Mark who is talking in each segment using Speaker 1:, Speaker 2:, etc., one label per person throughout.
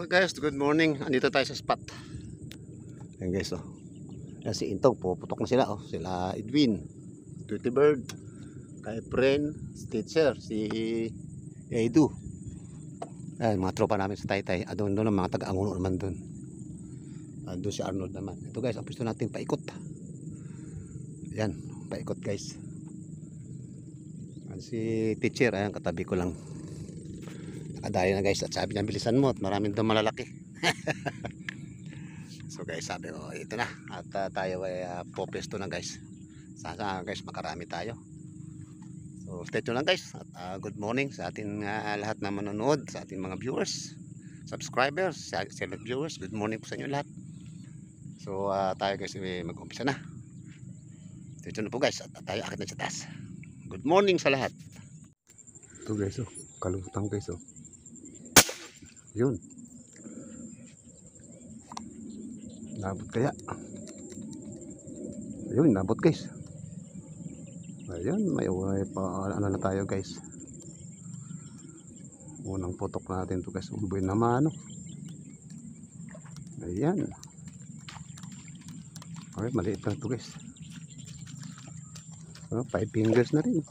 Speaker 1: Okay guys, good morning. Andito tayo sa spot. Ayan guys, oh. Yan si Intog, puputok na sila, oh. Sila Edwin, Tweety Bird, kay Pren, Stitcher, si Edu. Ayan, mga tropa namin sa Taytay. Doon ang mga taga-anguno naman doon. Doon si Arnold naman. Ito guys, ang gusto natin paikot. Ayan, paikot guys. Ayan, si Teacher, ayan, katabi ko lang. Nakadayo na guys, at sabi niya bilisan mo at maraming doon malalaki. So guys, sabi ko ito na at tayo ay popesto na guys. Sana guys makarami tayo. So stay tuned lang guys at good morning sa ating lahat na manonood, sa ating mga viewers, subscribers, silent viewers. Good morning po sa inyo lahat. So tayo guys mag-umpisa na. Stay tuned po guys at tayo akit na sa taas. Good morning sa lahat. Ito guys, oh, kalutang guys, oh. Yun. Nabot kaya. Ayun, nabot guys. Ayun, may pa ano na tayo guys. Unang putok natin to guys. Umboy naman, oh. Ayan. Okay, maliit na to guys. 5 fingers na rin.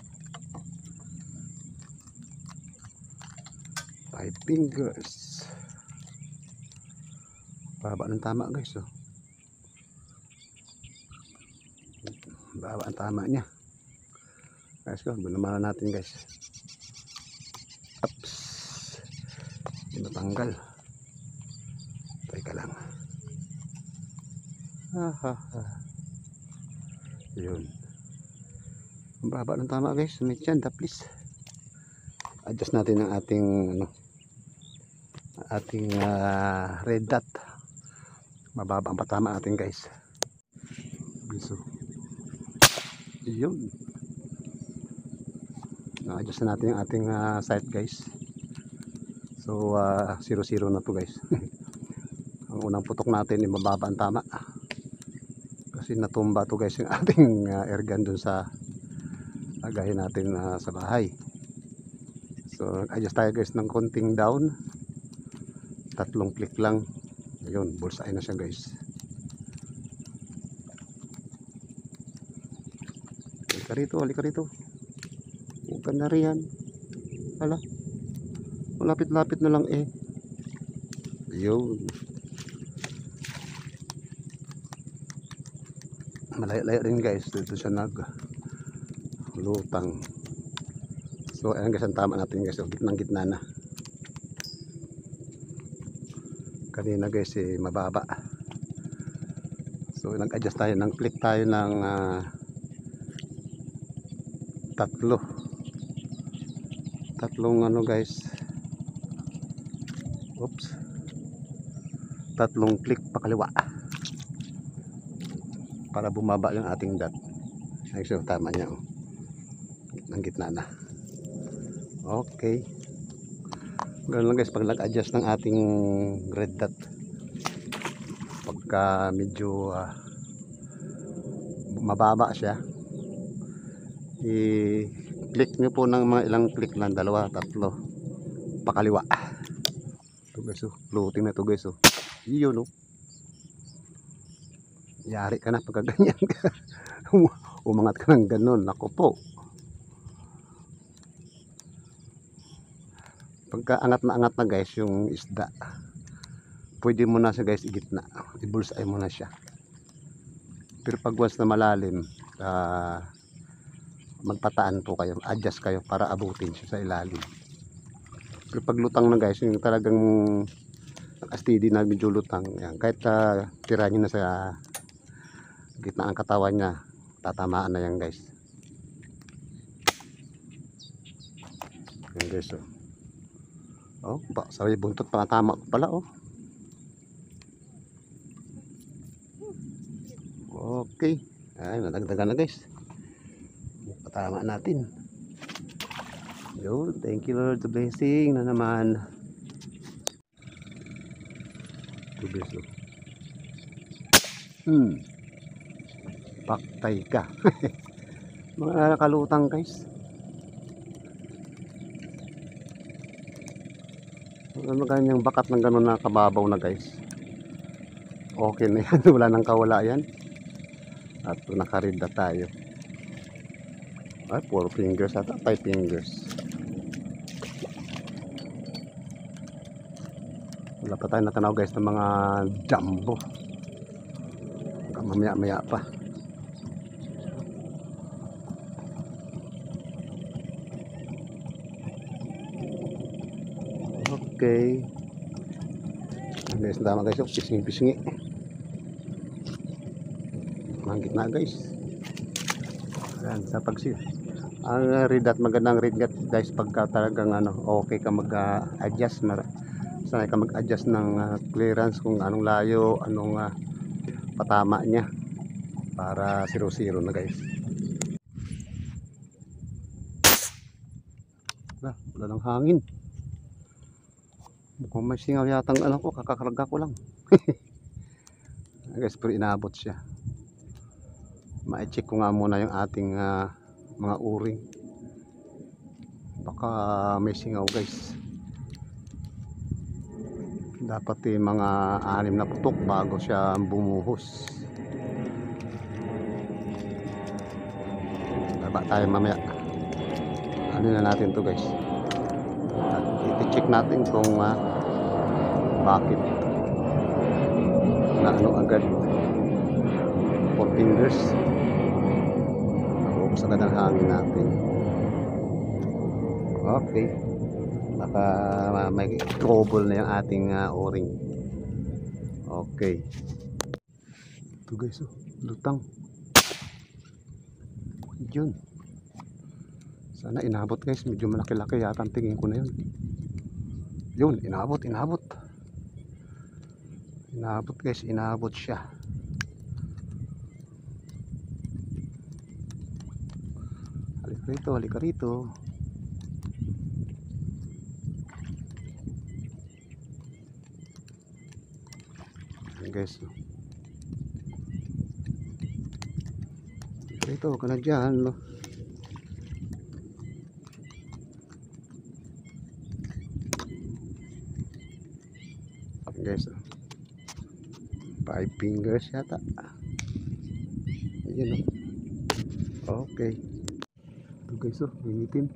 Speaker 1: 5 fingers. Baba ng tama guys, oh. Baba ang tama niya. Guys, bunamanan natin guys. Ups. Hindi matanggal. Teka lang. Yun. Ang baba ng tama guys. May tiyan, please. Adjust natin ang ating red dot. Mababa ang patama natin guys. So, yun. Na-adjust na natin yung ating sight guys. So 0-0 na to guys. Ang unang putok natin ay mababa ang tama. Kasi natumba to guys yung ating airgun dun sa lagayan natin sa bahay. So adjust tayo guys ng konting down. 3 click lang. Ayun, bullseye na siya guys. Halika rito. Huwag ka na riyan. Hala, malapit-lapit na lang eh. Ayun. Malayo-layo rin guys. Dito siya lutang. So ayan guys, ang tama natin guys. Gitnang-gitna na. Kanina guys mababa. So nag-adjust tayo, click tayo ng 3 ano guys. Oops. 3 click pakaliwa para bumaba yung ating dot. So tama niya, oh. Ng gitna na. Okay. Ganun lang guys pag nag-adjust ng ating red dot. Pagka medyo mababa siya, i-click nyo po ng mga ilang click lang, 2, 3 pakaliwa. Ito guys, oh, floating na ito guys, oh. Yun, oh. Yari ka na pagka ganyan ka. Umangat ka ng ganun, nako po. Pagka angat na guys yung isda, pwede mo na siya guys igitna, i-bullseye mo na siya. Pero pag once na malalim, magpataan po kayo, adjust kayo para abutin siya sa ilalim. Pero pag lutang na guys, yung talagang naka-steady na medyo lutang, yan, kahit tira nyo na sa gitna ang katawan niya, tatamaan na yan guys. Yan guys, oh. Oh, sabi buntot pa tama pala, oh. Okay. Ay, nadagdagan na guys. Patama natin. Yo, thank you Lord, the blessing na naman. Tubeso. Paktay ka. Mga nakalutang guys. Ano ganyang bakat ng gano'n na kababaw na guys. Okay na yan. Wala nang kawala yan. At nakarid na tayo. Ay, 4 fingers ata. 5 fingers. Wala pa tayo natanaw guys ng mga jumbo. Mamaya maya pa. Okay. Guys, tama guys. Pisngi-pisngi. Manggit na guys. Yan, sa pagsi. Ang read at magandang read guys pagka talagang okay ka mag-adjust sanay ka mag-adjust ng clearance kung anong layo, anong patama niya para 0-0 na guys. Wala ng hangin. Mukhang may singaw yatang ko, kakakarga ko lang. Guys, pero inabot siya. Ma-check ko nga muna yung ating mga uring. Baka may singaw guys. Dapat mga 6 na putok bago siya bumuhos. Baba tayo mamaya. Ano na natin to guys. I-check natin kung bakit na agad 4 fingers. Naubos agad ang hangin natin. Okay. Baka may trouble na yung ating o-ring. Okay. Ito guys, lutang. Yun. Sana inabot guys. Medyo malaki-laki yata ang tingin ko na yun. Yun, inabot. Inabot guys, inabot siya. Halika rito. Guys, ito ka na dyan guys, 5 fingers yata. Ayan okay. Ito guys, initin.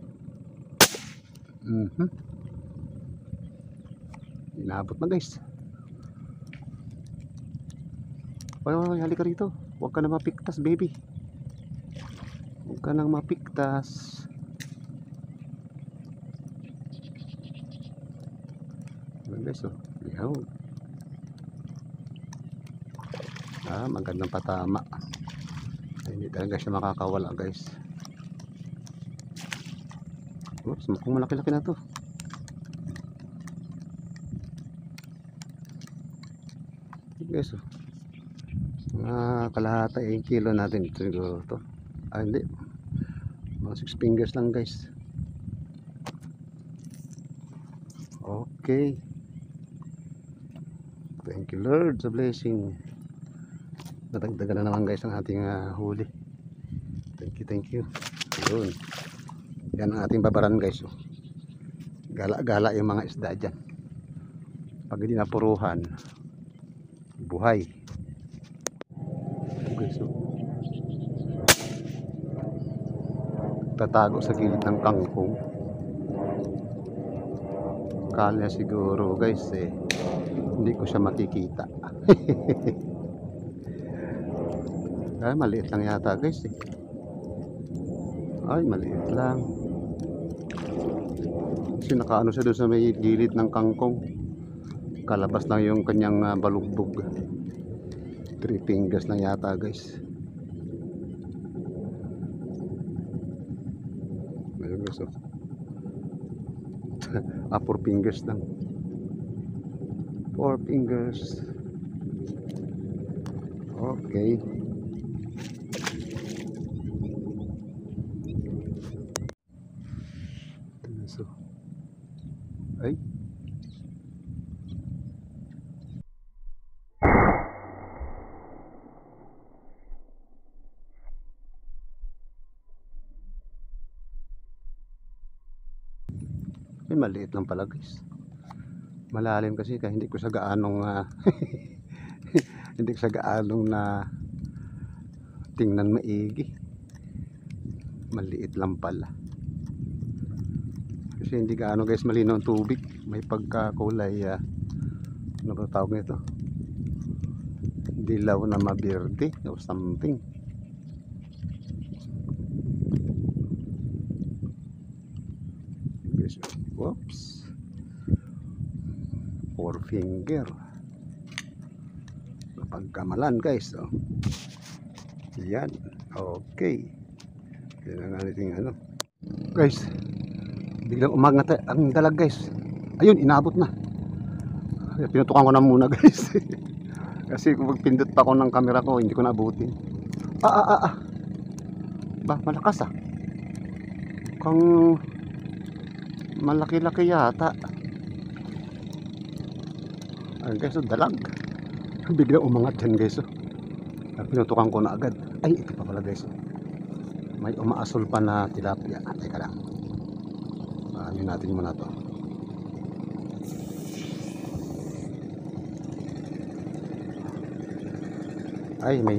Speaker 1: Inabot na guys. Oy, halika rito. Huwag ka na mapiktas, baby. Huwag ka nang mapiktas. Ayan guys, lihaw. Magandang patama. Hindi talaga siya makakawala guys. Oops, mukhang malaki-laki na to. Guys, kalahati kilo natin ito siguro to. Hindi, mga 6 fingers lang guys. Okay, thank you Lord sa blessing. Nadagdagan na naman guys ang ating huli. Thank you. Yun, yan ang ating babaran guys. Gala-gala yung mga isda dyan. Pag hindi napuruhan, buhay. Okay, tatago sa gilid ng kangkong. Kala siguro guys hindi ko siya makikita. Maliit lang yata guys ay maliit lang kasi nakaano siya doon sa may gilid ng kangkong. Kalabas lang yung kanyang balugbog. 3 fingers lang yata guys. Ayun guys 4 fingers lang. 4 fingers. Okay. Ay. Ay, maliit lang pala guys. malalim kasi kaya hindi ko sa gaanong hindi ko sa gaanong na tingnan maigi. Maliit lang pala kasi hindi gaano guys malinaw ang tubig, may pagkakulay ano ba tawag nito, dilaw na maberde o something. Whoops, 4 finger pagkamalan guys. Oh. Yan, okay. Yan ang ating ano guys, biglang umangat ang dalag guys. Ayun, inabot na. Pinutukan ko na muna guys. Kasi kung magpindot pa ako ng camera ko hindi ko naabutin. Ba, malakas kung malaki-laki yata. Ayun guys, dalag. Biglang umangat dyan guys. Pinutukan ko na agad. Ay, ito pa pala guys. May umaasol pa na tilapia. Teka lang. Ano natin muna to. Ay, may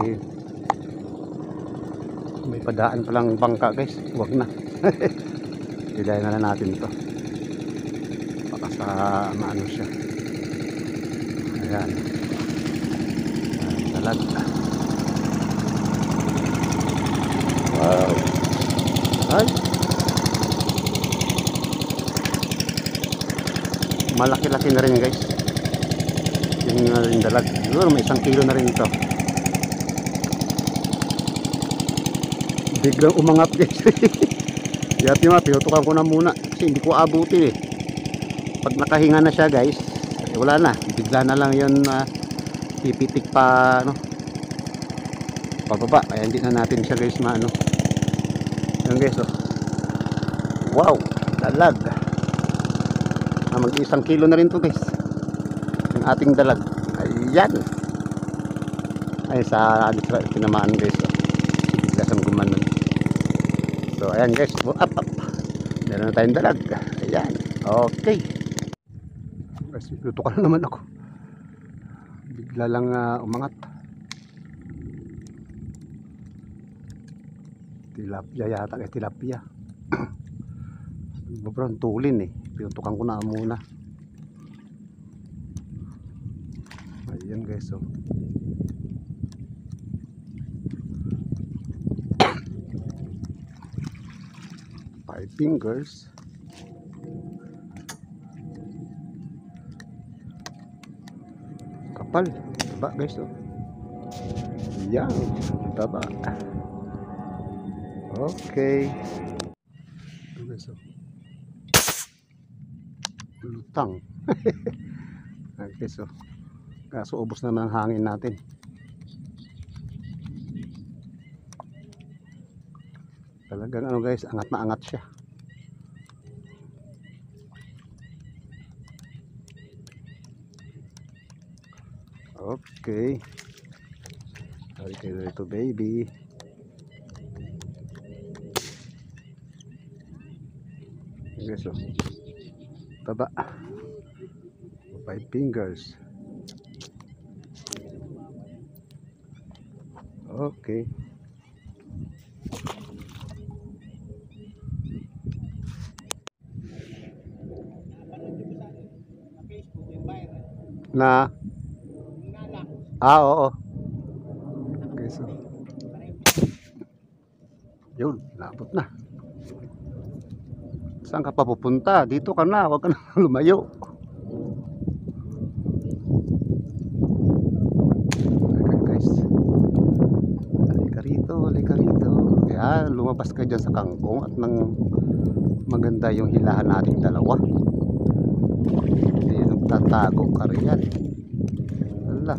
Speaker 1: padaan palang bangka guys. Huwag na. Hilayan na lang natin ito. Baka sa maano siya. Ayan. Dalag. Wow. Ay. Malaki-laki na rin guys. Yung na rin dalag. Siguro may 1 kilo na rin ito. Biglang umangat guys. Yati pinutukan ko na muna kasi hindi ko abutin pag nakahinga na siya guys, wala na, bigla na lang yun pipitik pa ano, pababa, kaya hindi na natin siya guys maano. Yan guys, oh. Wow, dalag. Mag 1 kilo na rin to guys yung ating dalag. Ayan, ay sa tinamaan guys, oh. Bigla siyang gumanon. So ayan guys, up. Meron na tayong dalag. Ayan, okay guys, pinutukan na naman ako. Bigla lang umangat. Tilapia yata, tilapia. Sobrang tulin pinutukan ko na muna. Ayan guys, oh. 5 fingers. Kapal, taba guys, oh. Yan, taba. Okay. Ito guys, oh. Lutang. Okay, so kaso ubos naman ang hangin natin. Talagang ano guys, angat na angat siya. Okay. Okay, ito baby. Okay, so taba. 5 fingers. Okay. Na oo. Okay, so yun, labot na. Saan ka pa pupunta? Dito ka na, huwag ka na lumayo. Okay guys, halika rito. Kaya lumabas ka dyan sa kangkong at nang maganda yung hilahan nating dalawa. Hindi nagtatago ka rin yan. Hala.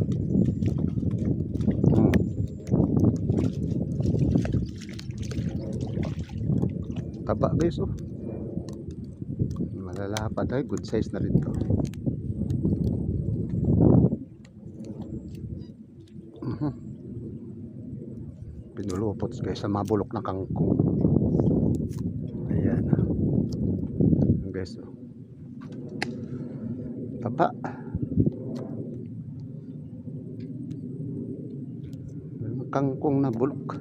Speaker 1: Taba guys, oh. Malalapad ay good size na rin to. Pinulupot guys sa mabulok na kangkong. Ayan guys, oh. Taba. Kangkong na bulok.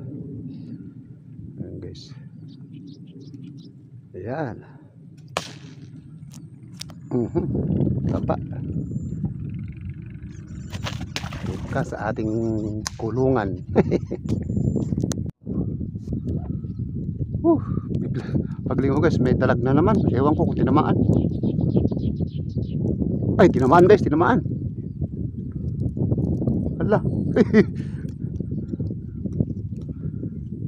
Speaker 1: Ayan guys. Ayan. Taba. Ka sa ating kulungan. Paglingo guys, may dalag na naman. Ewan ko kung tinamaan. Ay, tinamaan guys, tinamaan. Hala.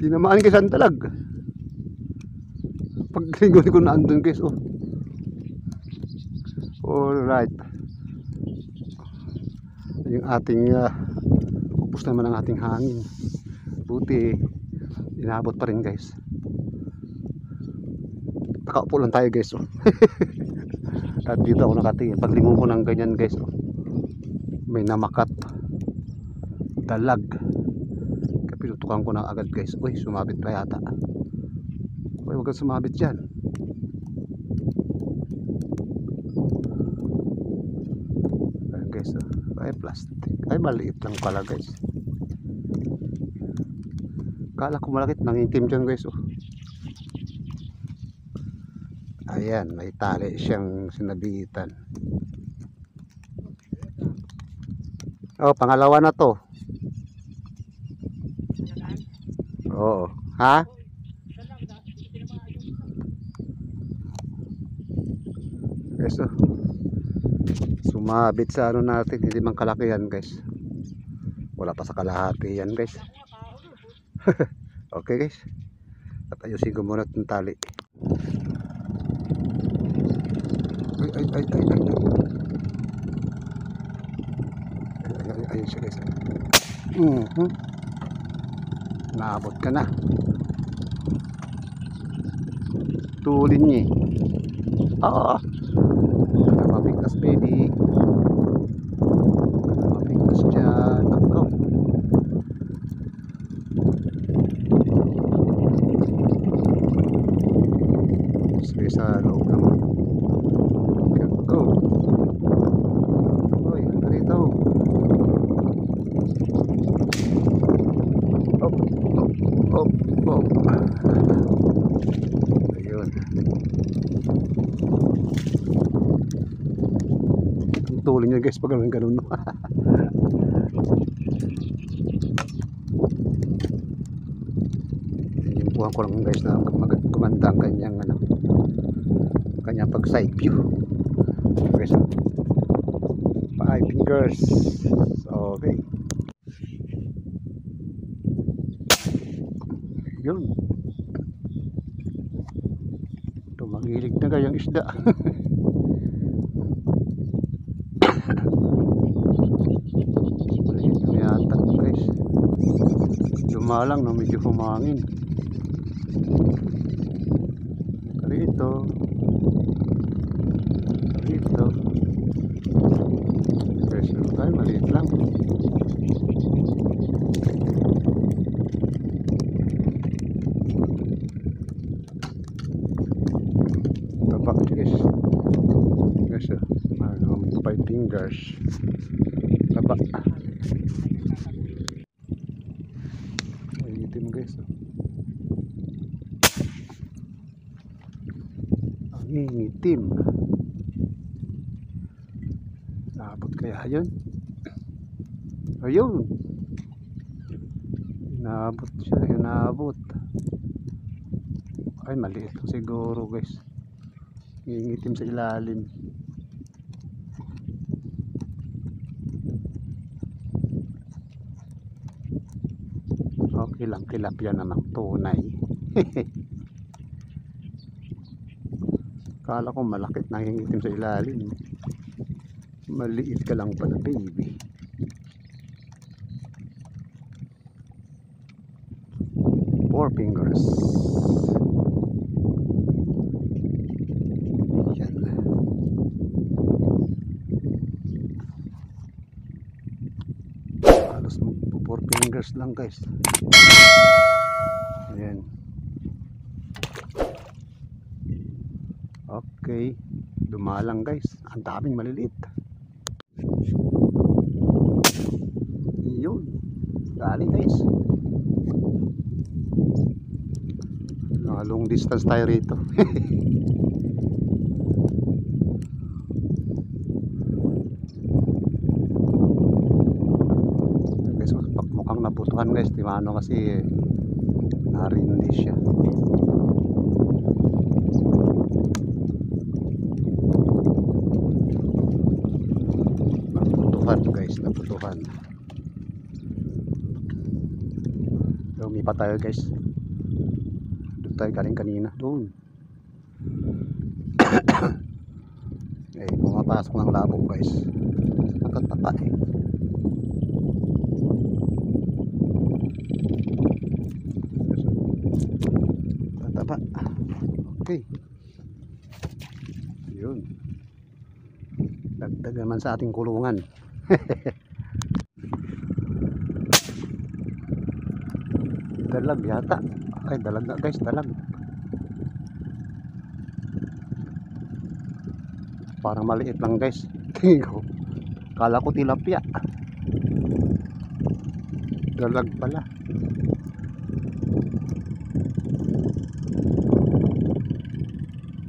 Speaker 1: Tinamaan guys ang dalag. Paglingo ko na andun guys. Oh. Alright. Yung ating upos naman ang ating hangin. Buti inabot pa rin guys. Nakaupo lang tayo guys. Oh. At dito ako nakatingin. Paglingon ko ng ganyan guys. Oh. May namakat. Dalag. Kaya pinutukan ko na agad guys. Uy, sumabit pa yata. Uy, huwag kang sumabit dyan. Ayan guys. Oh. Ay, plastic. Ay, maliit lang pala guys. Kala ko malakit. Nangitim dyan guys. Oh. Ayan, may tali siyang sinabitan. Oh, pangalawa na to. Oo. Ha? Guys, oh. Sumabit sa ano natin. Hindi man kalaki yan guys. Wala pa sa kalahati yan guys. Okay guys. At ayusin ko muna itong tali. Ay. Ayun siya guys. Naabot ka na. Tulin niya. Oo. Mapigtas baby. Mapigtas dyan. Ako. Sige sa loob naman. Go. Uy, dito. Op. Ayun. Ang tuloy niya guys pag ganun. Inimpuhan ko lang guys na kumanda ang kanyang pag side view. Okay, so 5 fingers. Okay. Yun. Tumagilig na kayang isda. Maliit na yata guys. Dumalang na medyo humangin. Rito. Ay, maliit lang. Tapak guys. Guys, 5 fingers. Tapak. Ay, itim guys. Ang itim. Naabot kaya yun? Ayun. Inaabot. Ay, maliit siguro guys. Ngingitim sa ilalim. Okay lang, tilapia namang tunay. Kala ko malaki, nangingitim sa ilalim. Maliit ka lang pala baby. 4 fingers. Yan. Halos 4 fingers lang guys. Ayan. Okay. Dumalang guys. Ang daming maliliit. Yun. Dali guys. Long distance tayo rito. Guys, mukhang nabutuhan guys. Timano kasi narindi siya. Nabutuhan guys, nabutuhan. Lumipat tayo guys. Doon tayo galing kanina. Doon. Eh, pumapasok ng labo guys. Nakatapa eh. Tatapa. Okay. Yun. Dagdag naman sa ating kulungan. Dalag yata. Ay, dalag na guys, dalag. Parang maliit lang guys. Tingin ko. Kala ko tilapia. Dalag pala.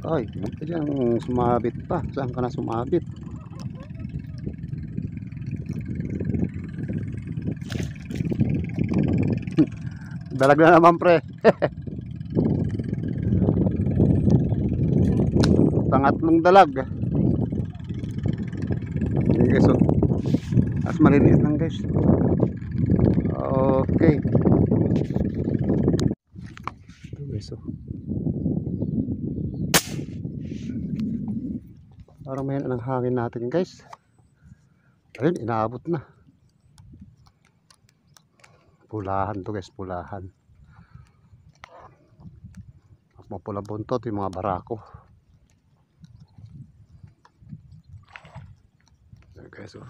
Speaker 1: Ay, diyan sumabit pa. Saan ka na sumabit? Dalag na naman pre. Pangatlong dalag. Okay guys, so as maliliit lang guys. Okay. Ito guys, so parang may ng hangin natin guys. Ayun, inaabot na. Pulahan to guys, pulahan. Mapula buntot yung mga barako. Okay, so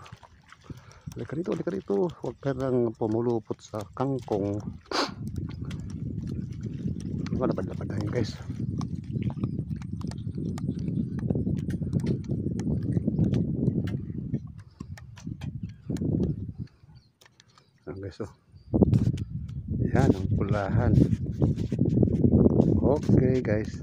Speaker 1: halika rito, halika rito. Huwag ka lang pumulupot sa kangkong. Lapad-lapad na yun guys. Okay, so yan ang pulahan. Okay guys.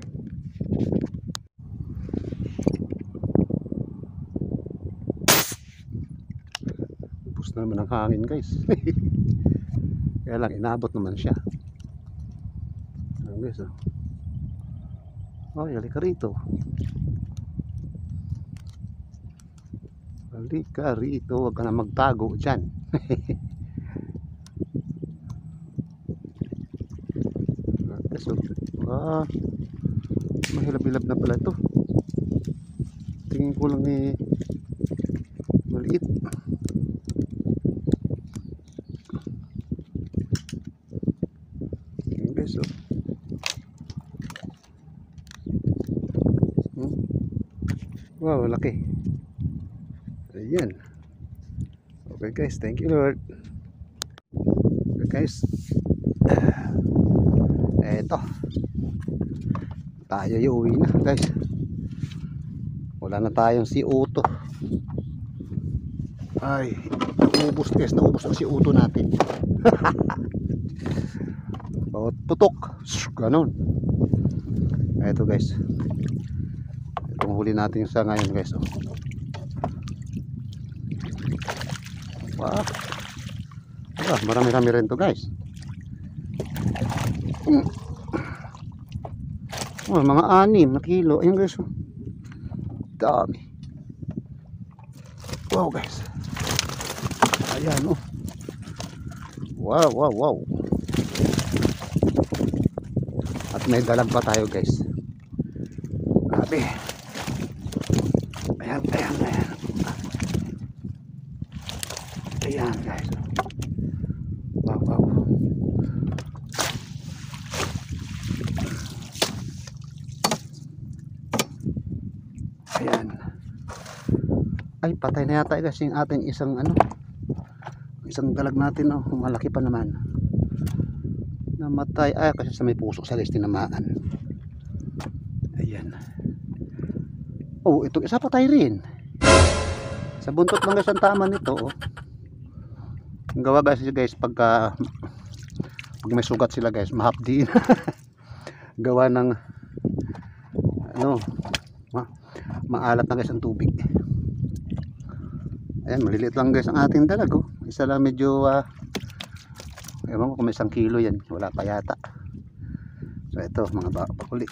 Speaker 1: Ubus na naman ang hangin guys. Kaya lang inabot naman siya. Okay, so halika rito. Halika rito. Huwag ka na magtago dyan. So, mahilab-hilab na pala ito. Tingin ko lang eh maliit. Okay, so wow, laki. Ayan. Okay guys, thank you Lord. Okay guys, eto tayo uwi na guys. Wala na tayong CO2. Ay, naubos guys, naubos ang CO2 natin. Bawat putok ganon. Eto guys, itong huli natin sa ngayon guys. Wow, marami-rami rin to guys. Oh, mga 6 na kilo. Ayan guys, dami. Wow guys, ayan oh. Wow, wow, wow. At may dalag pa tayo guys. Grabe. Ayan, ayan, ayan. Ayan guys. Wow, wow. Ayan. Ay, patay na yata guys yung ating isang isang dalag natin, oh, malaki pa naman. Namatay. Ay, kasi sa may puso sa guys tinamaan. Ayan. Oh, ito isa patay rin. Sa buntot lang guys ang tama nito, oh. Ang gawa guys pag may sugat sila guys, mahapdi. Gawa ng ano, maalat na guys ang tubig. Ayan, maliliit lang guys ang ating dalag, oh. Isa lang medyo ewan ko kung may 1 kilo yan, wala pa yata. So ito mga bakuli.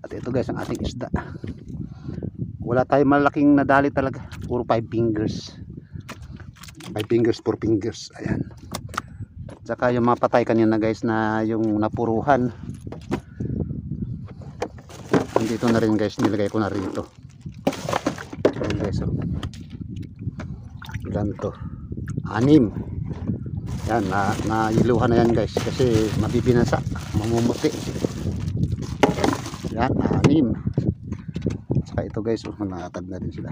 Speaker 1: At ito guys ang ating isda. Wala tayong malaking nadali talaga, puro 5 fingers. 5 fingers, 4 fingers. Ayan. Saka yung mga patay kanina guys na yung napuruhan, dito na rin guys, nilagay ko na rito. Ayan guys, oh. Ilan to? 6. Yan, nailuhan na yan guys kasi mabibinasa, mamumuti. Yan, 6. Saka ito guys, oh, nakatag na rin sila.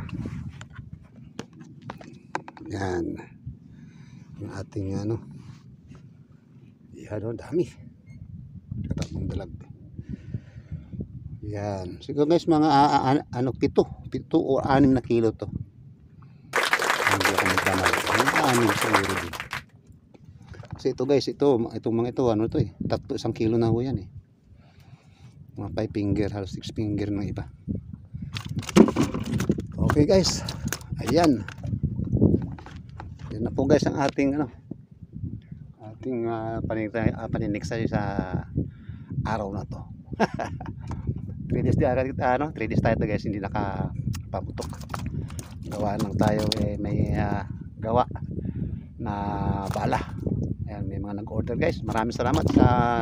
Speaker 1: Yan yung ating ano, yan, oh, dami katamang dalag. Yan, siguro guys mga ano, 7 o 6 na kilo to. Hindi ako magkamali, 6 siguro din. Kasi ito guys, itong mga ito, ano to eh, 1 kilo na ho yan eh. Mga 5 finger, halos 6 finger ng iba. Okay guys, ayan. Yan na po guys ang ating ano, ating paniniksay sa araw na to. 3 days tayo to guys, hindi nakapaputok. Gawa lang tayo eh, may gawa na bala. Ayan, may mga nag-order guys. Maraming salamat sa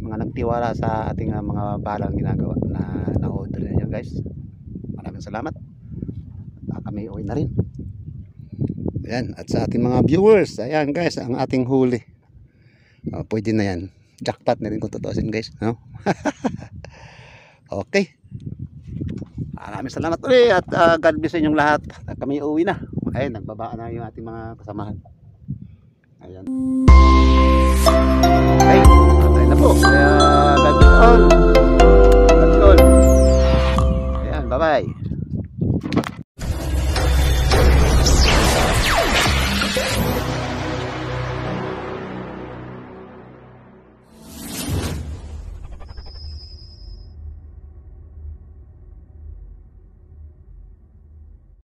Speaker 1: mga nagtiwala sa ating mga balang ginagawa na order niyo guys. Maraming salamat. Kami uwi na rin. Ayan, at sa ating mga viewers, ayan guys, ang ating huli. Pwede na yan. Jackpot na rin kung tutusin guys, no? Okay. Maraming salamat ulit at God bless inyong lahat. At kami uwi na. Ayan, nagbabaan na yung ating mga kasamahan. Ayan. Okay, patay na po. Kaya God bless all.